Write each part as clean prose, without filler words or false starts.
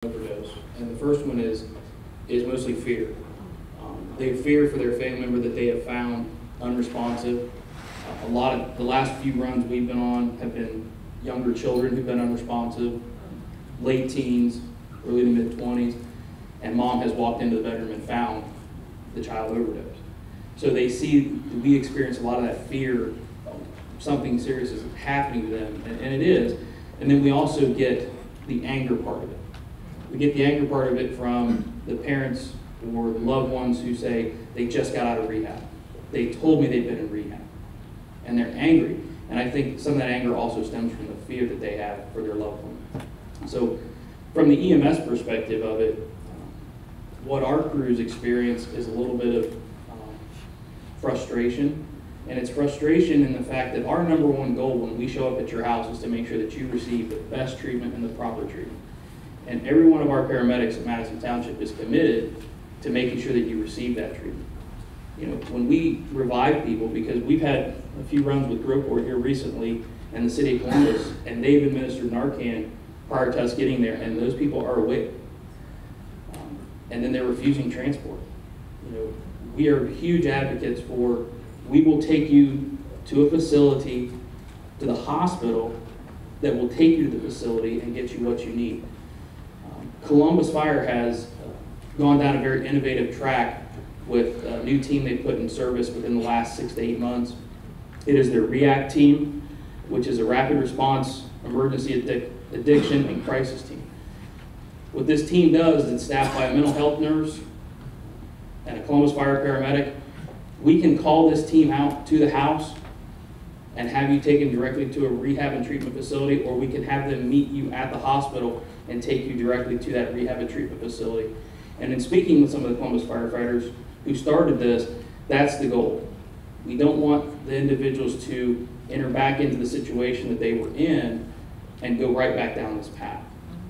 overdose. And the first one is mostly fear. They fear for their family member that they have found unresponsive. A lot of the last few runs we've been on have been younger children who've been unresponsive, late teens, early to mid-20s, and mom has walked into the bedroom and found the child overdosed. So we experience a lot of that fear, something serious is happening to them, and it is. And then we also get the anger part of it. We get the anger part of it from the parents or the loved ones who say they just got out of rehab. They told me they've been in rehab, and they're angry. And I think some of that anger also stems from the fear that they have for their loved one. So from the EMS perspective of it, what our crews experience is a little bit of frustration. And it's frustration in the fact that our number one goal when we show up at your house is to make sure that you receive the best treatment and the proper treatment. And every one of our paramedics at Madison Township is committed to making sure that you receive that treatment. You know, when we revive people, because we've had a few runs with Groveport here recently and the city of Columbus, and they've administered Narcan prior to us getting there, and those people are awake. And then they're refusing transport. You know, we are huge advocates for, we will take you to a facility, to the hospital, that will take you to the facility and get you what you need. Columbus Fire has gone down a very innovative track with a new team they put in service within the last 6 to 8 months. It is their REACT team, which is a rapid response, emergency addiction, and crisis team. What this team does is it's staffed by a mental health nurse and a Columbus Fire paramedic. We can call this team out to the house and have you taken directly to a rehab and treatment facility, or we can have them meet you at the hospital and take you directly to that rehab and treatment facility. And in speaking with some of the Columbus firefighters who started this, that's the goal. We don't want the individuals to enter back into the situation that they were in and go right back down this path.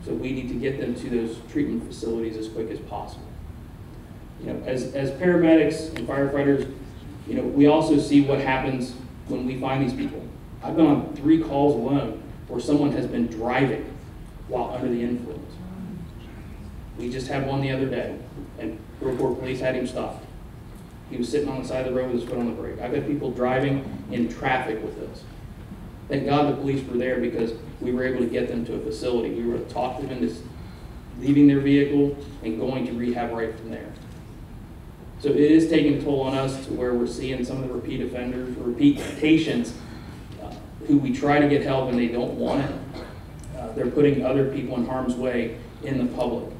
So we need to get them to those treatment facilities as quick as possible. You know, as paramedics and firefighters, you know, we also see what happens when we find these people. I've been on 3 calls alone where someone has been driving while under the influence. We just had one the other day, and Groveport police had him stopped. He was sitting on the side of the road with his foot on the brake. I've got people driving in traffic with this. Thank God the police were there because we were able to get them to a facility. We were able to talk them into leaving their vehicle and going to rehab right from there. So it is taking a toll on us to where we're seeing some of the repeat offenders, repeat patients who we try to get help and they don't want it. They're putting other people in harm's way in the public.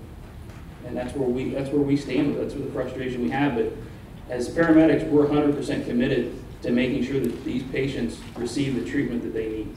And that's where we stand with it. That's where the frustration we have. But as paramedics, we're 100% committed to making sure that these patients receive the treatment that they need.